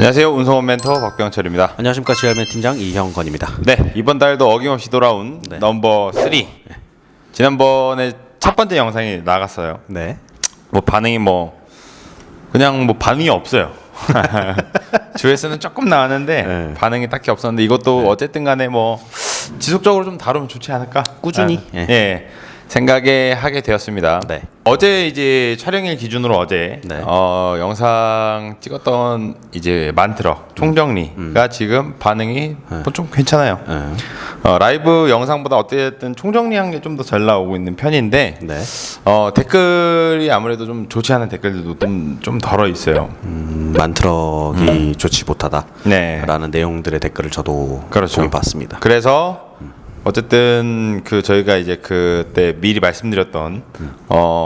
안녕하세요. 운송원 멘토 박병철입니다. 안녕하십니까. GR맨 팀장 이형건입니다. 네, 이번 달도 어김없이 돌아온 넘버 3. 지난번에 첫 번째 영상이 나갔어요. 네. 뭐 반응이 그냥 반응이 없어요. 조회수는 조금 나왔는데 반응이 딱히 없었는데 이것도 어쨌든 간에 지속적으로 좀 다루면 좋지 않을까? 꾸준히 생각에 하게 되었습니다. 네. 어제 이제 촬영일 기준으로 어제 영상 찍었던 이제 만트럭 총정리가 지금 반응이 좀 괜찮아요. 라이브 영상보다 어쨌든 총정리한 게 좀 더 잘 나오고 있는 편인데 댓글이 아무래도 좀 좋지 않은 댓글들도 좀 덜어 있어요. 만트럭이 좋지 못하다라는 내용들의 댓글을 저도 보긴 봤습니다. 그래서 어쨌든 저희가 이제 그때 미리 말씀드렸던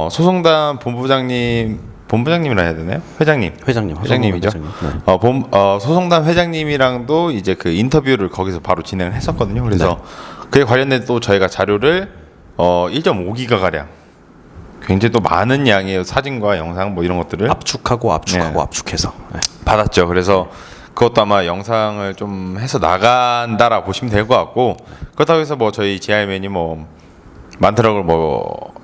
소송단 본부장님이라 해야 되나요? 회장님이죠. 소송단 회장님이랑도 이제 그 인터뷰를 거기서 바로 진행을 했었거든요. 그래서 그에 관련된 또 저희가 자료를 1.5기가 가량 굉장히 또 많은 양의 사진과 영상 이런 것들을 압축해서 받았죠. 그래서 그것도 아마 영상을 좀 해서 나간다라 보시면 될 것 같고, 그렇다고 해서 저희 GR맨이 만트럭을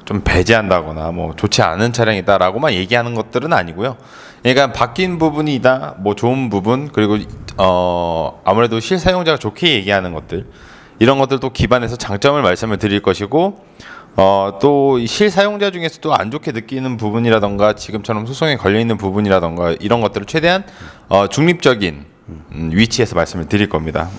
좀 배제한다거나 좋지 않은 차량이다라고만 얘기하는 것들은 아니고요. 그러니까 바뀐 부분이다, 좋은 부분, 그리고 아무래도 실사용자가 좋게 얘기하는 것들, 이런 것들도 기반해서 장점을 말씀을 드릴 것이고, 또 실사용자 중에서 또 안 좋게 느끼는 부분이라던가 지금처럼 소송에 걸려 있는 부분이라던가 이런 것들을 최대한 중립적인 위치에서 말씀을 드릴 겁니다.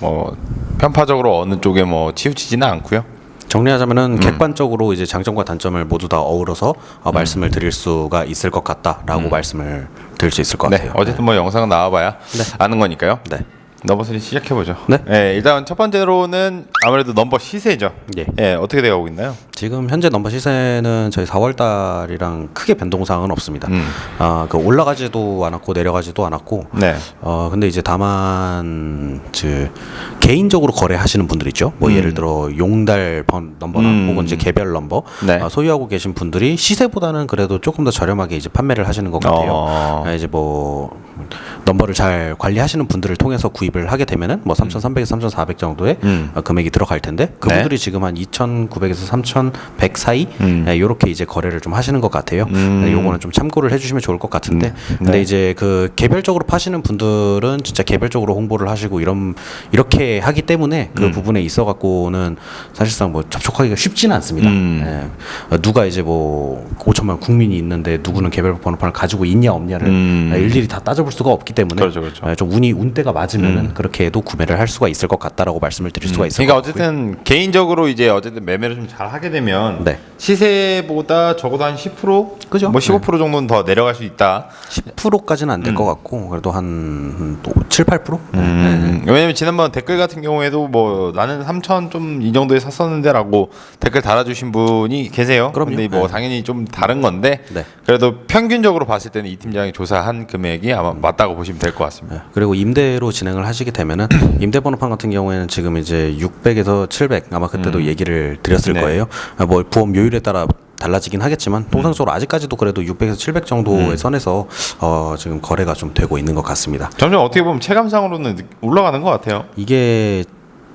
편파적으로 어느 쪽에 치우치지는 않고요. 정리하자면은 객관적으로 이제 장점과 단점을 모두 다 어우러서 말씀을 드릴 수가 있을 것 같다라고 말씀을 드릴 수 있을 것 같아요. 어쨌든 영상은 나와봐야 아는 거니까요. 넘버 3 시작해보죠. 일단 첫 번째로는 아무래도 넘버 시세죠. 어떻게 되어가고 있나요? 지금 현재 넘버 시세는 저희 4월 달이랑 크게 변동사항은 없습니다. 올라가지도 않았고 내려가지도 않았고. 근데 이제 다만 개인적으로 거래하시는 분들 있죠. 예를 들어 용달 넘버나 혹은 이제 개별 넘버 소유하고 계신 분들이 시세보다는 그래도 조금 더 저렴하게 이제 판매를 하시는 것 같아요. 이제 넘버를 잘 관리하시는 분들을 통해서 구입을 하게 되면은 3,300에서 3,400 정도의 금액이 들어갈 텐데 그분들이 지금 한 2,900에서 3,100 사이 요렇게 이제 거래를 좀 하시는 것 같아요. 요거는 좀 참고를 해주시면 좋을 것 같은데 근데 이제 개별적으로 파시는 분들은 진짜 개별적으로 홍보를 하시고 이렇게 하기 때문에 그 부분에 있어 갖고는 사실상 접촉하기가 쉽지는 않습니다. 누가 이제 5천만 국민이 있는데 누구는 개별 번호판을 가지고 있냐 없냐를 일일이 다 따져볼 수가 없기 때문에 좀 운때가 맞으면은 그렇게 해도 구매를 할 수가 있을 것 같다라고 말씀을 드릴 수가 있을 것 같고요. 어쨌든 개인적으로 이제 어쨌든 매매를 좀 잘 하게 되면 시세보다 적어도 한 10%, 그죠? 15% 정도는 더 내려갈 수 있다. 10%까지는 안 될 것 같고 그래도 한 7, 8%? 왜냐면 지난번 댓글 같은 경우에도 나는 3,000 좀 이 정도에 샀었는데라고 댓글 달아주신 분이 계세요. 그런데 당연히 좀 다른 건데 그래도 평균적으로 봤을 때는 이 팀장이 조사한 금액이 아마 맞다고 보시면 될 것 같습니다. 그리고 임대로 진행을 하시게 되면은 임대 번호판 같은 경우에는 지금 이제 600에서 700 아마 그때도 얘기를 드렸을 거예요. 보험 요율에 따라 달라지긴 하겠지만 통상적으로 아직까지도 그래도 600에서 700 정도의 선에서 지금 거래가 좀 되고 있는 것 같습니다. 점점 어떻게 보면 체감상으로는 올라가는 것 같아요. 이게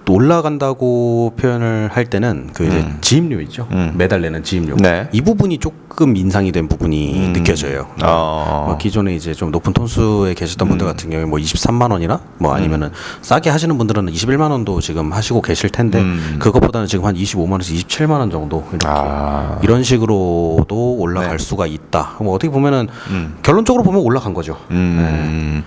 올라간다고 표현을 할 때는 이제 지입료 있죠. 매달 내는 지입료. 이 부분이 조금 인상이 된 부분이 느껴져요. 기존에 이제 좀 높은 톤수에 계셨던 분들 같은 경우에 23만 원이나 아니면은 싸게 하시는 분들은 21만 원도 지금 하시고 계실 텐데 그것보다는 지금 한 25만 원에서 27만 원 정도 이런 식으로도 올라갈 수가 있다. 어떻게 보면은 결론적으로 보면 올라간 거죠. 그러면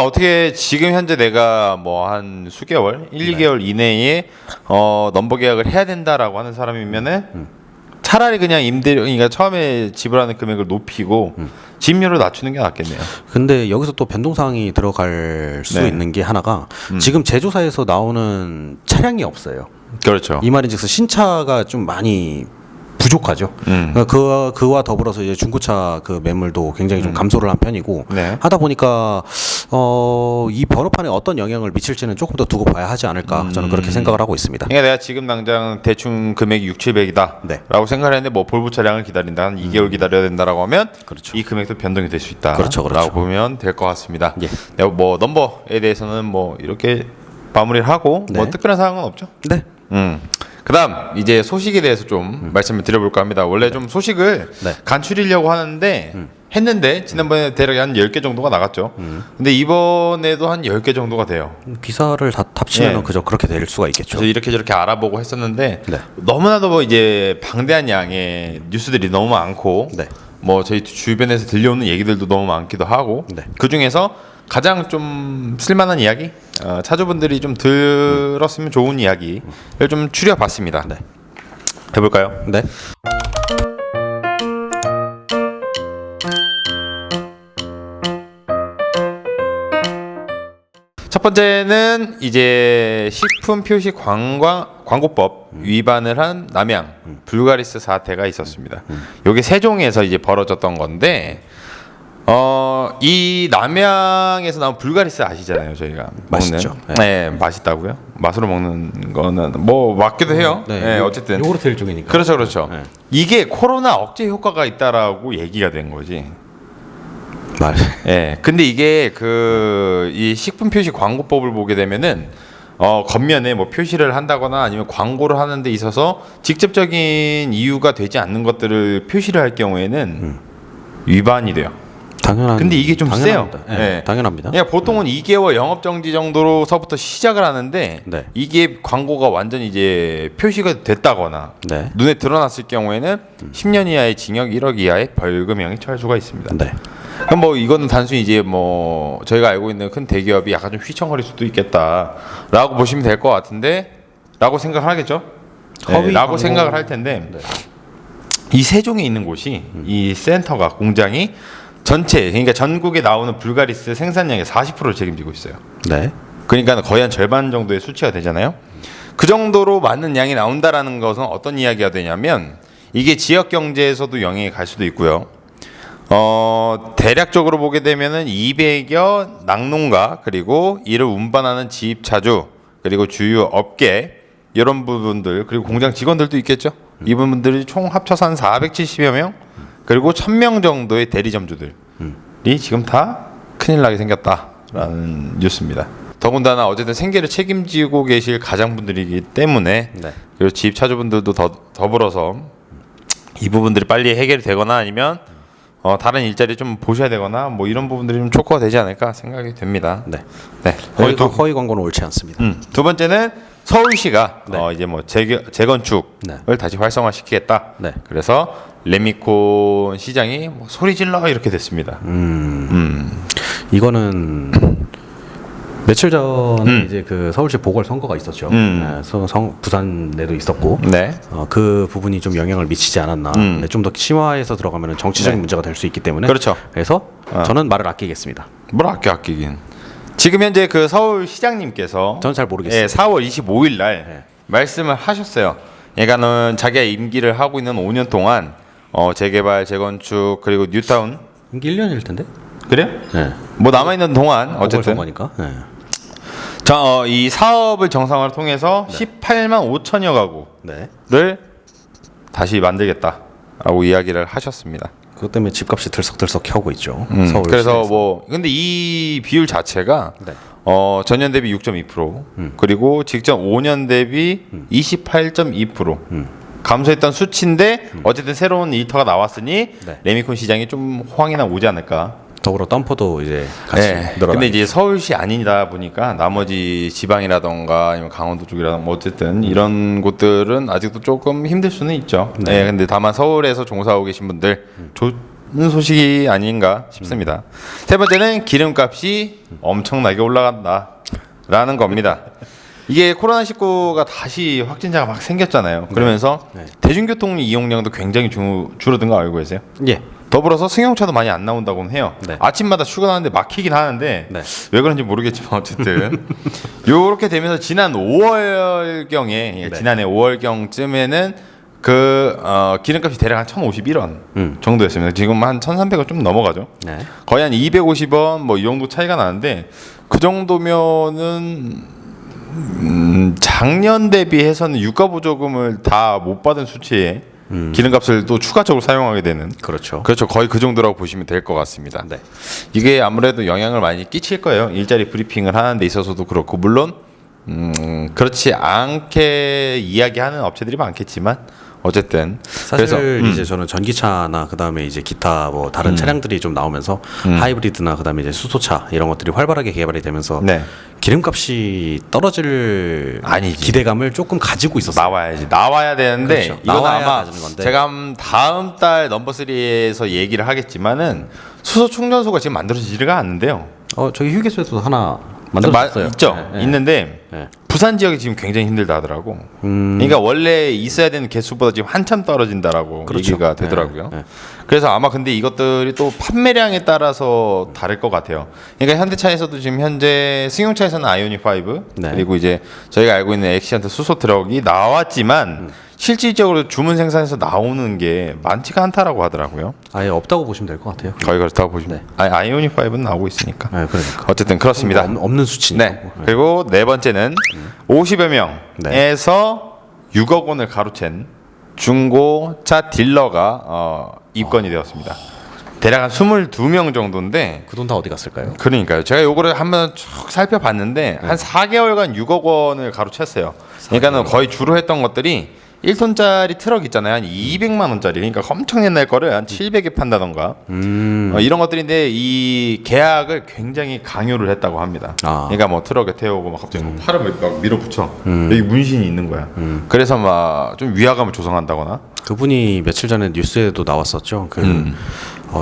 어떻게 지금 현재 내가 한 수개월, 1, 2개월 이내에 넘버 계약을 해야 된다라고 하는 사람이면은 차라리 그냥 그러니까 처음에 지불하는 금액을 높이고 지입료를 낮추는 게 낫겠네요. 근데 여기서 또 변동사항이 들어갈 수 있는 게 하나가 지금 제조사에서 나오는 차량이 없어요. 그렇죠. 이 말인즉슨 신차가 좀 많이 부족하죠. 그러니까 그와 더불어서 이제 중고차 그 매물도 굉장히 좀 감소를 한 편이고 네. 하다 보니까 이 번호판에 어떤 영향을 미칠지는 조금 더 두고 봐야 하지 않을까 저는 그렇게 생각을 하고 있습니다. 그러니까 내가 지금 당장 대충 금액이 6, 700이다 네. 라고 생각을 했는데 뭐 볼부 차량을 기다린다 한 2개월 기다려야 된다라고 하면 그렇죠. 이 금액도 변동이 될 수 있다 그렇죠. 라고 보면 될 것 같습니다. 예. 내가 뭐 넘버에 대해서는 뭐 이렇게 마무리를 하고 네. 뭐 특별한 사항은 없죠. 네. 그다음 이제 소식에 대해서 좀 말씀을 드려볼까 합니다. 원래 좀 소식을 네. 간추리려고 하는데 했는데 지난번에 대략 한 10개 정도가 나갔죠. 근데 이번에도 한 10개 정도가 돼요. 기사를 다 합치면 예. 그저 그렇게 될 수가 있겠죠. 그래서 이렇게 저렇게 알아보고 했었는데 네. 너무나도 뭐 이제 방대한 양의 뉴스들이 너무 많고 네. 뭐 저희 주변에서 들려오는 얘기들도 너무 많기도 하고 네. 그 중에서 가장 좀 쓸만한 이야기, 차주분들이 좀 들었으면 좋은 이야기를 좀 추려봤습니다. 네. 해볼까요? 네. 첫 번째는 이제 식품 표시 광고법 위반을 한 남양 불가리스 사태가 있었습니다. 요게 세종에서 이제 벌어졌던 건데 이 남양에서 나온 불가리스 아시잖아요, 저희가 맛있죠. 먹는. 네, 맛있다고요? 맛으로 먹는 거는 뭐 맞기도 해요. 네, 어쨌든 요구르트 일종이니까. 그렇죠, 그렇죠. 네. 이게 코로나 억제 효과가 있다라고 얘기가 된 거지. 말. 예. 근데 이게 이 식품 표시 광고법을 보게 되면은 겉면에 뭐 표시를 한다거나 아니면 광고를 하는 데 있어서 직접적인 이유가 되지 않는 것들을 표시를 할 경우에는 위반이 돼요. 당연한. 근데 이게 좀 세요. 네, 네. 당연합니다. 그러니까 보통은 2개월 영업 정지 정도로서부터 시작을 하는데 네. 이게 광고가 완전히 이제 표시가 됐다거나 네. 눈에 드러났을 경우에는 10년 이하의 징역 1억 이하의 벌금형이 처할 수가 있습니다. 네. 그럼 뭐 이거는 단순히 이제 뭐 저희가 알고 있는 큰 대기업이 약간 좀 휘청거릴 수도 있겠다라고 보시면 될 것 같은데라고 생각하겠죠. 네, 라고 생각을 할 텐데 네. 이 세종에 있는 곳이 이 센터가 공장이 전체 그러니까 전국에 나오는 불가리스 생산량의 40%를 책임지고 있어요. 네. 그러니까 거의 한 절반 정도의 수치가 되잖아요. 그 정도로 많은 양이 나온다라는 것은 어떤 이야기가 되냐면 이게 지역 경제에서도 영향이 갈 수도 있고요. 대략적으로 보게 되면은 200여 낙농가 그리고 이를 운반하는 지입차주 그리고 주요 업계 이런 부분들 그리고 공장 직원들도 있겠죠. 이분들이 총 합쳐서 한 470여 명 그리고 1000명 정도의 대리점주들이 지금 다 큰일 나게 생겼다라는 뉴스입니다. 더군다나 어쨌든 생계를 책임지고 계실 가장분들이기 때문에 네. 그리고 지입차주분들도 더불어서 이 부분들이 빨리 해결이 되거나 아니면 다른 일자리 좀 보셔야 되거나 뭐 이런 부분들이 좀 촉구가 되지 않을까 생각이 됩니다. 네. 네. 허위 광고는 옳지 않습니다. 두 번째는 서울시가 네. 이제 뭐 재건축을 네. 다시 활성화시키겠다. 네. 그래서 레미콘 시장이 뭐 소리 질러 이렇게 됐습니다. 이거는 며칠 전에 이제 그 서울시 보궐선거가 있었죠. 네, 부산에도 있었고, 네. 그 부분이 좀 영향을 미치지 않았나. 근데 좀 더 심화해서 들어가면 정치적인 네. 문제가 될 수 있기 때문에. 그렇죠. 그래서 저는 말을 아끼겠습니다. 뭘 아끼긴. 지금 현재 그 서울시장님께서 저는 잘 모르겠어요. 4월 25일 날 네. 말씀을 하셨어요. 그러니까는 자기가 임기를 하고 있는 5년 동안 재개발, 재건축 그리고 뉴타운 임기 1년일 텐데. 그래요? 네. 뭐 남아 있는 동안 어쨌든 보궐선거니까. 네. 자, 이 사업을 정상화를 통해서 18만 5천여 가구를 네. 다시 만들겠다라고 이야기를 하셨습니다. 그것 때문에 집값이 들썩들썩 켜고 있죠. 서울. 그래서 뭐 근데 이 비율 자체가 네. 전년 대비 6.2% 그리고 직전 5년 대비 28.2% 감소했던 수치인데 어쨌든 새로운 일터가 나왔으니 네. 레미콘 시장이 좀 호황이나 오지 않을까. 더불어 덤퍼도 이제 같이 늘어나. 근데 이제 서울시 아니다 보니까 나머지 지방이라던가 아니면 강원도 쪽이라던가 뭐 어쨌든 이런 곳들은 아직도 조금 힘들 수는 있죠. 네. 근데 다만 서울에서 종사하고 계신 분들 좋은 소식이 아닌가 싶습니다. 세 번째는 기름값이 엄청나게 올라간다라는 겁니다. 이게 코로나19가 다시 확진자가 막 생겼잖아요. 그러면서 네. 대중교통 이용량도 굉장히 줄어든 거 알고 계세요? 예. 더불어서 승용차도 많이 안 나온다고는 해요. 네. 아침마다 출근하는데 막히긴 하는데 네. 왜 그런지 모르겠지만 어쨌든 요렇게 되면서 지난 5월경에 네. 지난해 5월경쯤에는 기름값이 대략 한 1,051원 정도였습니다. 지금 한 1,300원 좀 넘어가죠. 네. 거의 한 250원 뭐 이 정도 차이가 나는데 그 정도면은 작년 대비해서는 유가보조금을 다 못 받은 수치에 기름값을 또 추가적으로 사용하게 되는 그렇죠. 거의 그 정도라고 보시면 될 것 같습니다. 네. 이게 아무래도 영향을 많이 끼칠 거예요. 일자리 브리핑을 하는 데 있어서도 그렇고 물론 그렇지 않게 이야기하는 업체들이 많겠지만 어쨌든 사실 이제 저는 전기차나 그다음에 이제 기타 뭐 다른 차량들이 좀 나오면서 하이브리드나 그다음에 이제 수소차 이런 것들이 활발하게 개발이 되면서 네. 기름값이 떨어질 아니지. 기대감을 조금 가지고 있었어요. 나와야 되는데 그렇죠. 이건 나와야 아마 가지는 건데. 제가 다음 달 넘버 3에서 얘기를 하겠지만은 수소 충전소가 지금 만들어지지가 않는데요. 저기 휴게소에도 하나 만들었어요. 있죠. 네. 있는데 네. 부산 지역이 지금 굉장히 힘들다 하더라고. 그러니까 원래 있어야 되는 개수보다 지금 한참 떨어진다라고 그렇죠. 얘기가 되더라고요. 네. 그래서 아마 근데 이것들이 또 판매량에 따라서 다를 것 같아요. 그러니까 현대차에서도 지금 현재 승용차에서는 아이오닉 5 네. 그리고 이제 저희가 알고 있는 엑시언트 수소 트럭이 나왔지만 실질적으로 주문 생산에서 나오는 게 많지가 않다라고 하더라고요. 아예 없다고 보시면 될 것 같아요. 거의 그렇다고 보시면 네. 아이오닉 5는 나오고 있으니까. 네, 그러니까. 어쨌든 그렇습니다. 없는 수치니까. 네. 그리고 네 번째는 50여 명에서 6억 원을 가로챈 중고차 딜러가 입건이 되었습니다. 대략 한 22명 정도인데 그 돈 다 어디 갔을까요? 그러니까요. 제가 요거를 한번 쭉 살펴봤는데 한 4개월간 6억 원을 가로챘어요. 그러니까는 거의 주로 했던 것들이 1톤짜리 트럭 있잖아요. 한 200만 원짜리. 그러니까 엄청 옛날 거를 한 700에 판다던가. 이런 것들인데 이 계약을 굉장히 강요를 했다고 합니다. 그러니까 뭐 트럭에 태우고 막 갑자기 팔을 막 밀어붙여. 여기 문신이 있는 거야. 그래서 막 좀 위화감을 조성한다거나. 그분이 며칠 전에 뉴스에도 나왔었죠.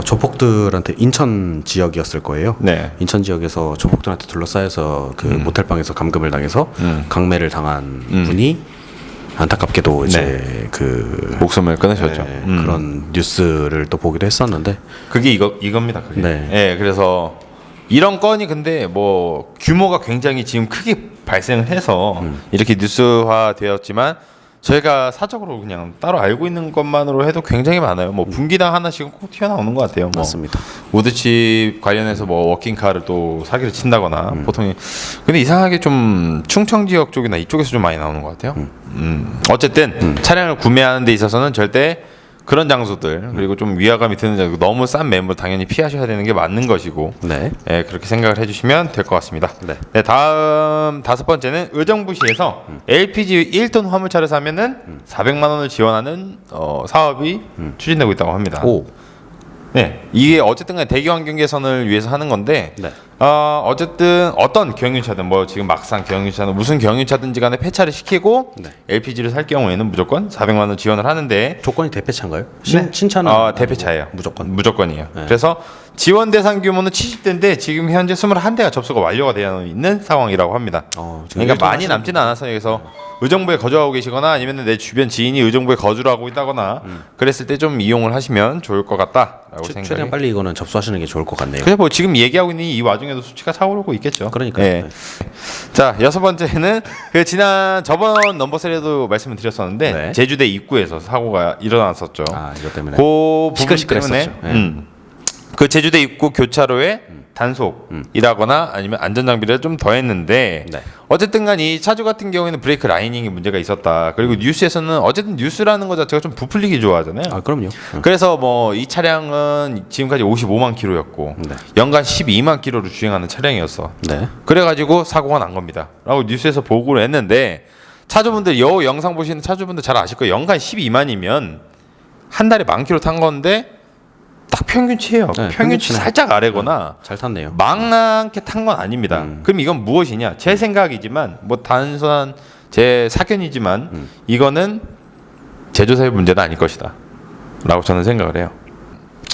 조폭들한테 인천 지역이었을 거예요. 네. 인천 지역에서 조폭들한테 둘러싸여서 그 모텔방에서 감금을 당해서 강매를 당한 분이 안타깝게도 이제 그 목숨을 끊으셨죠. 그런 뉴스를 또 보기도 했었는데 그게 이겁니다. 그게. 네. 네, 그래서 이런 건이 근데 뭐 규모가 굉장히 지금 크게 발생을 해서 이렇게 뉴스화 되었지만 저희가 사적으로 그냥 따로 알고 있는 것만으로 해도 굉장히 많아요. 뭐 분기당 하나씩은 꼭 튀어나오는 것 같아요. 뭐 맞습니다. 우드칩 관련해서 뭐 워킹카를 또 사기를 친다거나 보통 근데 이상하게 좀 충청 지역 쪽이나 이쪽에서 좀 많이 나오는 것 같아요. 어쨌든 차량을 구매하는 데 있어서는 절대 그런 장소들 그리고 좀 위화감이 드는 장소 너무 싼 매물 당연히 피하셔야 되는 게 맞는 것이고 네. 네, 그렇게 생각을 해주시면 될 것 같습니다. 네. 네, 다음 다섯 번째는 의정부시에서 LPG 1톤 화물차를 사면은 400만 원을 지원하는 사업이 추진되고 있다고 합니다. 오. 네, 이게 어쨌든 간에 대기 환경 개선을 위해서 하는 건데 네. 어쨌든 어떤 경유차든 뭐 지금 막상 경유차는 무슨 경유차든지 간에 폐차를 시키고 네. LPG를 살 경우에는 무조건 400만 원 지원을 하는데 조건이 대폐차인가요? 네. 신차는 대폐차예요. 무조건이에요. 네. 그래서 지원 대상 규모는 70대인데 지금 현재 21대가 접수가 완료가 되어 있는 상황이라고 합니다. 지금 그러니까 많이 남지는 않아서 여기서 의정부에 거주하고 계시거나 아니면 내 주변 지인이 의정부에 거주를 하고 있다거나 그랬을 때 좀 이용을 하시면 좋을 것 같다라고 생각해요. 최대한 빨리 이거는 접수하시는 게 좋을 것 같네요. 그래 뭐 지금 얘기하고 있는 이 와중에도 수치가 차오르고 있겠죠. 그러니까요. 네. 자, 여섯 번째는 저번 넘버 3에도 말씀을 드렸었는데 네. 제주대 입구에서 사고가 일어났었죠. 이것 때문에 그 부분 시끌시끌했었죠. 때문에 그 제주대 입구 교차로에 단속이라거나 아니면 안전장비를 좀 더했는데 네. 어쨌든 간 이 차주 같은 경우에는 브레이크 라이닝에 문제가 있었다. 그리고 뉴스에서는 어쨌든 뉴스라는 것 자체가 좀 부풀리기 좋아하잖아요. 그럼요. 그래서 뭐 이 차량은 지금까지 55만 킬로였고 네. 연간 12만 킬로를 주행하는 차량이었어. 네. 그래가지고 사고가 난 겁니다. 라고 뉴스에서 보고를 했는데 차주분들 여 영상 보시는 차주분들 잘 아실 거예요. 연간 12만이면 한 달에 10,000km 탄 건데 딱 평균치예요. 네, 평균치 평균치네. 살짝 아래거나 잘 탔네요. 망하게 탄 건 아닙니다. 그럼 이건 무엇이냐? 제 생각이지만 뭐 단순한 제 사견이지만 이거는 제조사의 문제는 아닐 것이다. 라고 저는 생각을 해요.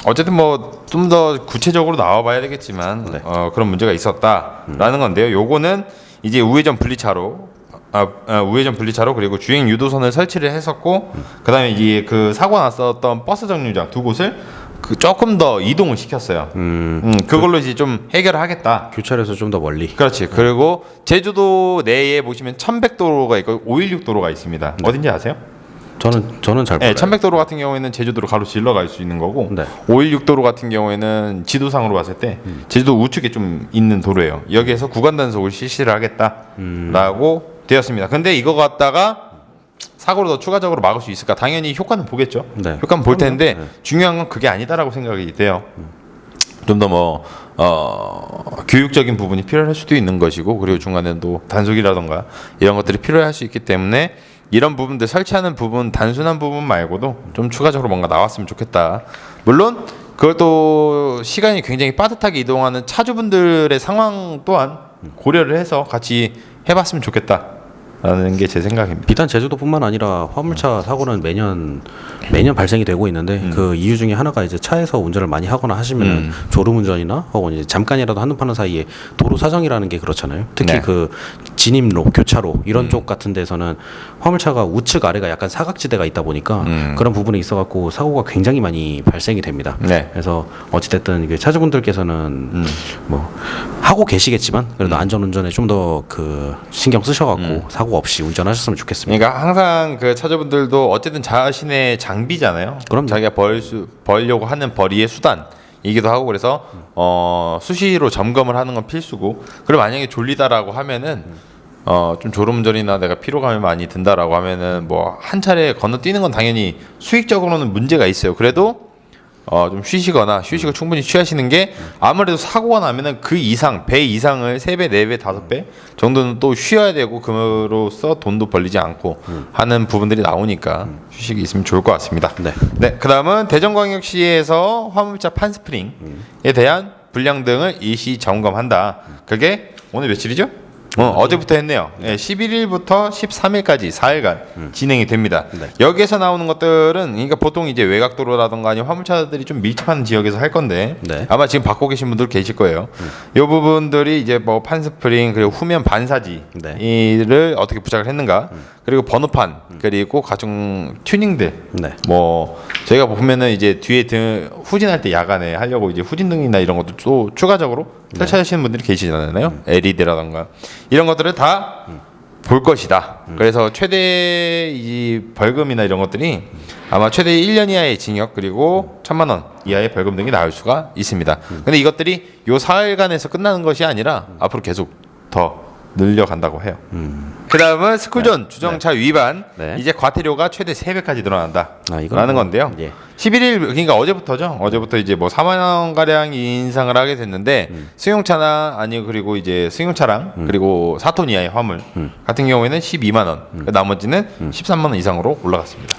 어쨌든 뭐 좀 더 구체적으로 나와봐야 되겠지만 네. 그런 문제가 있었다라는 건데요. 요거는 이제 우회전 분리차로 우회전 분리차로 그리고 주행 유도선을 설치를 했었고 그다음에 이제 그 사고 났었던 버스 정류장 두 곳을 조금 더 이동을 시켰어요. 그걸로 이제 좀 해결을 하겠다. 교차로에서 좀 더 멀리. 그렇지. 그리고 제주도 내에 보시면 1100도로가 있고 516도로가 있습니다. 어딘지 아세요? 저는 잘 몰라요. 1100도로 같은 경우에는 제주도로 가로질러 갈 수 있는 거고 네. 516도로 같은 경우에는 지도상으로 봤을 때 제주도 우측에 좀 있는 도로예요. 여기에서 구간 단속을 실시를 하겠다라고 되었습니다. 근데 이거 갖다가 사고를 더 추가적으로 막을 수 있을까? 당연히 효과는 보겠죠. 네. 효과는 볼 텐데 네. 중요한 건 그게 아니다라고 생각이 돼요. 좀 더 뭐 교육적인 부분이 필요할 수도 있는 것이고, 그리고 중간에 또 단속이라던가 이런 것들이 필요할 수 있기 때문에 이런 부분들 설치하는 부분, 단순한 부분 말고도 좀 추가적으로 뭔가 나왔으면 좋겠다. 물론 그것도 시간이 굉장히 빠듯하게 이동하는 차주분들의 상황 또한 고려를 해서 같이 해봤으면 좋겠다라는 게 제 생각입니다. 비단 제주도뿐만 아니라 화물차 사고는 매년 발생이 되고 있는데 그 이유 중에 하나가 이제 차에서 운전을 많이 하거나 하시면 졸음운전이나 혹은 이제 잠깐이라도 한눈 파는 사이에 도로 사정이라는 게 그렇잖아요. 특히 네. 그 진입로, 교차로 이런 쪽 같은 데서는 화물차가 우측 아래가 약간 사각지대가 있다 보니까 그런 부분에 있어갖고 사고가 굉장히 많이 발생이 됩니다. 네. 그래서 어찌됐든 이게 차주분들께서는 뭐 하고 계시겠지만 그래도 안전운전에 좀 더 그 신경 쓰셔갖고 사고 없이 운전하셨으면 좋겠습니다. 그러니까 항상 그 차주분들도 어쨌든 자신의 장비잖아요. 그럼요. 자기가 벌려고 하는 벌이의 수단이기도 하고, 그래서 수시로 점검을 하는 건 필수고, 그리고 만약에 졸리다라고 하면은 좀 졸음운전이나 내가 피로감이 많이 든다라고 하면은 뭐 한 차례 건너뛰는 건 당연히 수익적으로는 문제가 있어요. 그래도 좀 쉬시거나 휴식을 충분히 취하시는 게 아무래도 사고가 나면은 그 이상, 배 이상을 3배, 4배, 5배 정도는 또 쉬어야 되고, 그로써 돈도 벌리지 않고 하는 부분들이 나오니까 휴식이 있으면 좋을 것 같습니다. 네. 그다음은 대전광역시에서 화물차 판스프링에 대한 불량 등을 일시 점검한다. 그게 오늘 며칠이죠? 어제부터 했네요. 11일부터 13일까지 4일간 진행이 됩니다. 네. 여기에서 나오는 것들은 그러니까 보통 이제 외곽도로라든가 아니면 화물차들이 좀 밀집하는 지역에서 할 건데 네. 아마 지금 받고 계신 분들 계실 거예요. 이 부분들이 이제 뭐 판스프링, 그리고 후면 반사지를 어떻게 부착을 했는가, 그리고 번호판, 그리고 각종 튜닝들. 네. 뭐 저희가 보면은 이제 뒤에 등 후진할 때 야간에 하려고 이제 후진등이나 이런 것도 또 추가적으로 설치하시는 분들이 계시잖아요. LED라던가 이런 것들을 다 볼 것이다. 그래서 최대 이 벌금이나 이런 것들이 아마 최대 1년 이하의 징역, 그리고 1,000만 원 이하의 벌금 등이 나올 수가 있습니다. 근데 이것들이 요 4일간에서 끝나는 것이 아니라 앞으로 계속 더 늘려간다고 해요. 그 다음은 스쿨존 주정차 위반. 이제 과태료가 최대 3배까지 늘어난다라는 건데요. 11일, 그러니까 어제부터죠. 어제부터 이제 뭐 4만 원 가량 인상을 하게 됐는데 승용차나 아니 그리고 이제 승용차랑 그리고 4톤 이하의 화물 같은 경우에는 12만 원, 나머지는 13만 원 이상으로 올라갔습니다.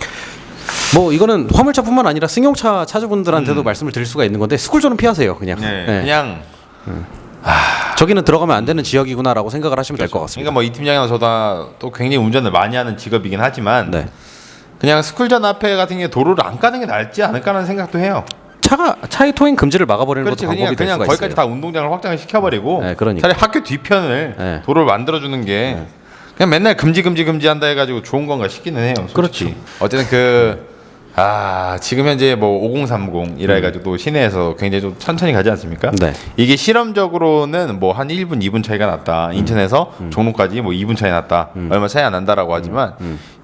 뭐 이거는 화물차뿐만 아니라 승용차 차주분들한테도 말씀을 드릴 수가 있는 건데 스쿨존은 피하세요, 그냥. 그냥 저기는 들어가면 안 되는 지역이구나라고 생각을 하시면 될 것 같습니다. 그러니까 뭐 이 팀장이나 저도 또 굉장히 운전을 많이 하는 직업이긴 하지만 그냥 스쿨존 앞에 같은 게 도로를 안 까는 게 낫지 않을까라는 생각도 해요. 차의 통행 금지를 막아버리는 것도 그렇지, 방법이 될 그냥 수가 거기까지 있어요. 다 운동장을 확장을 시켜버리고 그러니까. 차라리 학교 뒤편을 도로를 만들어주는 게 그냥 맨날 금지 한다 해가지고 좋은 건가 싶기는 해요. 솔직히. 그렇죠. 어쨌든 지금 현재 뭐 5030이라 해가지고 또 시내에서 굉장히 좀 천천히 가지 않습니까? 이게 실험적으로는 뭐 한 1분, 2분 차이가 났다. 인천에서 종로까지 뭐 2분 차이 났다. 얼마 차이 안 난다라고 하지만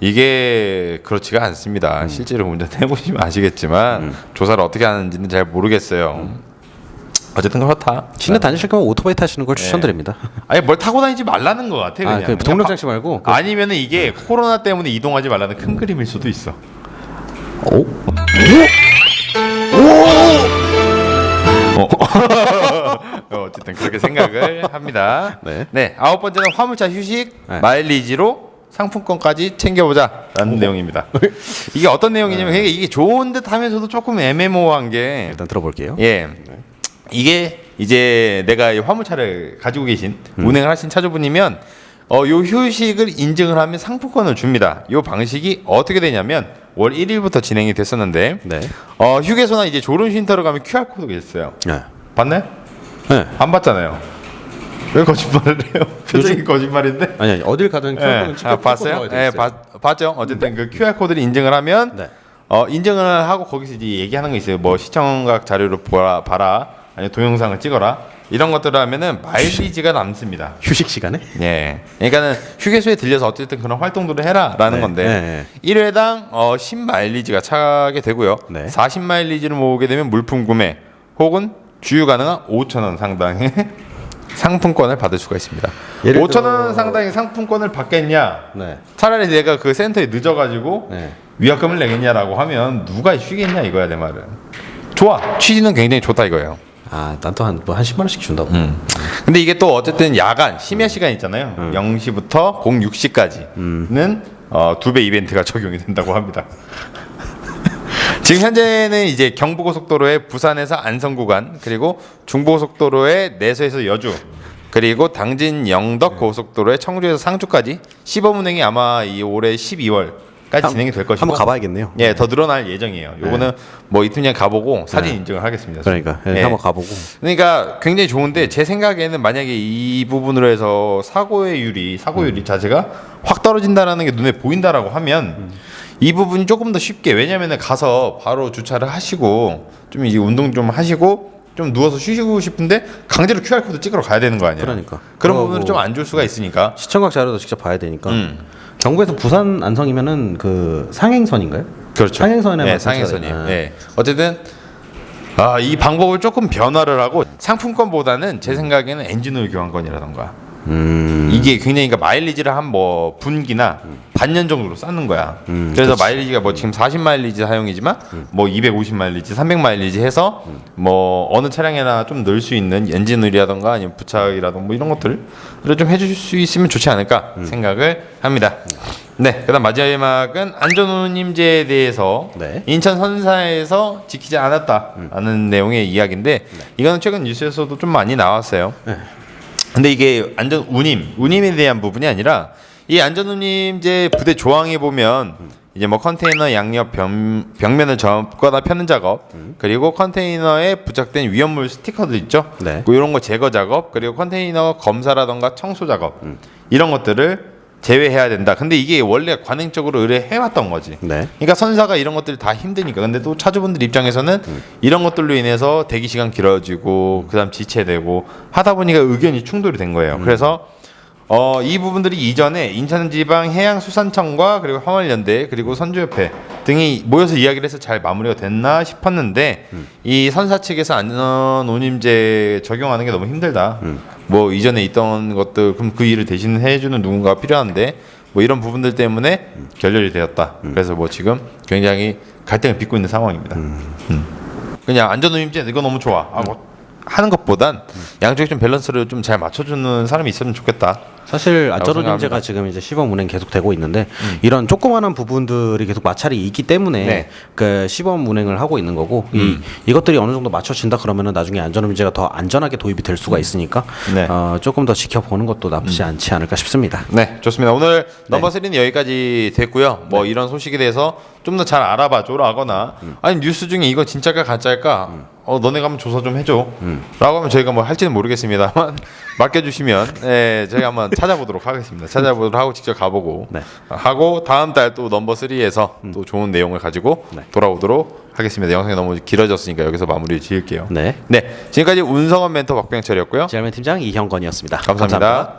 이게 그렇지가 않습니다. 실제로 운전해 보시면 아시겠지만 조사를 어떻게 하는지는 잘 모르겠어요. 어쨌든 그렇다. 시내 다니실 거면 오토바이 타시는 걸 추천드립니다. 아니 뭘 타고 다니지 말라는 것 같아. 그냥. 그 동력장치 말고. 아니면은 이게 코로나 때문에 이동하지 말라는 큰 그림일 수도 있어. 오? 어쨌든 그렇게 생각을 합니다. 네, 9번째는 화물차 휴식 마일리지로 상품권까지 챙겨보자라는 내용입니다. 이게 어떤 내용이냐면 이게 좋은 듯하면서도 조금 애매모호한 게, 일단 들어볼게요. 이게 이제 내가 이 화물차를 가지고 계신 운행을 하신 차주분이면 요 휴식을 인증을 하면 상품권을 줍니다. 요 방식이 어떻게 되냐면 월 1일부터 진행이 됐었는데 휴게소나 이제 졸음 쉼터로 가면 QR 코드가 있어요. 봤나요? 안 봤잖아요. 왜 거짓말을 해요? 표정이 거짓말인데? 아니 어딜 가든 QR 코드는 봤어요? 봤죠. 어쨌든 그 QR 코드를 인증을 하면 인증을 하고 거기서 이제 얘기하는 거 있어요. 뭐 시청각 자료를 봐라, 아니 동영상을 찍어라. 이런 것들을 하면은 마일리지가 남습니다. 휴식 시간에? 예. 그러니까는 휴게소에 들려서 어쨌든 그런 활동들을 해라라는 네. 건데 네. 1회당 10마일리지가 차게 되고요. 네. 40마일리지를 모으게 되면 물품 구매 혹은 주유 가능한 5,000원 상당의 상품권을 받을 수가 있습니다. 5,000원 상당의 상품권을 받겠냐? 네. 차라리 내가 그 센터에 늦어가지고 네. 위약금을 내겠냐라고 하면 누가 쉬겠냐 이거야 내 말은. 좋아. 취지는 굉장히 좋다 이거예요. 아, 난 또 한 10만 원씩 준다고. 근데 이게 또 어쨌든 야간 심야 시간 있잖아요. 0시부터 06시까지는 2배 이벤트가 적용이 된다고 합니다. 지금 현재는 이제 경부고속도로의 부산에서 안성 구간 그리고 중부고속도로의 내서에서 여주 그리고 당진 영덕 고속도로의 청주에서 상주까지 시범운행이 아마 이 올해 12월까지 진행이 될 것이고 한번 가봐야겠네요. 예, 더 늘어날 예정이에요. 요거는 뭐 이틀 가보고 사진 인증을 하겠습니다. 그러니까 예. 한번 가보고. 그러니까 굉장히 좋은데 제 생각에는 만약에 이 부분으로 해서 사고율이 자체가 확 떨어진다라는 게 눈에 보인다라고 하면 이 부분이 조금 더 쉽게 왜냐면은 가서 바로 주차를 하시고 좀 이제 운동 좀 하시고 좀 누워서 쉬시고 싶은데 강제로 QR 코드 찍으러 가야 되는 거 아니에요? 그러니까. 그런 부분은 좀 안 줄 수가 있으니까. 시청각 자료도 직접 봐야 되니까. 경부에서 부산 안성이면은 그 상행선인가요? 그렇죠. 상행선에 네, 상행선이에요. 네. 어쨌든 이 방법을 조금 변화를 하고 상품권보다는 제 생각에는 엔진오일 교환권이라던가 이게 굉장히 그러니까 마일리지를 한 뭐 분기나 반년 정도로 쌓는 거야. 그래서 그치. 마일리지가 뭐 지금 40 마일리지 사용이지만 뭐 250 마일리지, 300 마일리지 해서 뭐 어느 차량에나 좀 넣을 수 있는 엔진오일이라던가 아니면 부착이라던가 뭐 이런 것들을 좀 해줄 수 있으면 좋지 않을까 생각을 합니다. 네, 그다음 마지막은 안전운임제에 대해서 네. 인천 선사에서 지키지 않았다라는 내용의 이야기인데 이거는 최근 뉴스에서도 좀 많이 나왔어요. 근데 이게 운임에 대한 부분이 아니라 이 안전운임제 부대 조항에 보면 이제 뭐 컨테이너 양옆 벽면을 접거나 펴는 작업 그리고 컨테이너에 부착된 위험물 스티커들 있죠. 네. 뭐 이런 거 제거 작업 그리고 컨테이너 검사라던가 청소 작업 이런 것들을 제외해야 된다. 근데 이게 원래 관행적으로 의뢰해왔던 거지. 네. 그러니까 선사가 이런 것들이 다 힘드니까. 근데 또 차주분들 입장에서는 이런 것들로 인해서 대기 시간 길어지고 그다음 지체되고 하다 보니까 의견이 충돌이 된 거예요. 그래서 이 부분들이 이전에 인천지방해양수산청과 그리고 화물연대 그리고 선주협회 등이 모여서 이야기를 해서 잘 마무리가 됐나 싶었는데 이 선사 측에서 안전운임제 적용하는 게 너무 힘들다. 뭐 이전에 있던 것들 그럼 그 일을 대신 해주는 누군가가 필요한데 뭐 이런 부분들 때문에 결렬이 되었다. 그래서 뭐 지금 굉장히 갈등을 빚고 있는 상황입니다. 그냥 안전운임제 이거 너무 좋아. 뭐 하는 것보단 양쪽에 좀 밸런스를 좀 잘 맞춰주는 사람이 있으면 좋겠다. 사실 안전운임제가 생각합니다. 지금 이제 시범 운행 계속 되고 있는데 이런 조그마한 부분들이 계속 마찰이 있기 때문에 네. 그 시범 운행을 하고 있는 거고 이것들이 어느 정도 맞춰진다 그러면은 나중에 안전운임제가 더 안전하게 도입이 될 수가 있으니까 네. 조금 더 지켜보는 것도 나쁘지 않지 않을까 싶습니다. 네, 좋습니다. 오늘 넘버 3는 여기까지 됐고요. 뭐 이런 소식에 대해서 좀 더 잘 알아봐줘라거나 아니 뉴스 중에 이거 진짜일까 가짜일까 너네가 한번 조사 좀 해줘 라고 하면 저희가 뭐 할지는 모르겠습니다만 맡겨주시면 저희가 한번 찾아보도록 하겠습니다. 찾아보도록 하고 직접 가보고 네. 하고 다음 달 또 넘버 3에서 또 좋은 내용을 가지고 네. 돌아오도록 하겠습니다. 영상이 너무 길어졌으니까 여기서 마무리 지을게요. 네. 지금까지 운성원 멘토 박병철이었고요. 지알맨 팀장 이형건이었습니다. 감사합니다.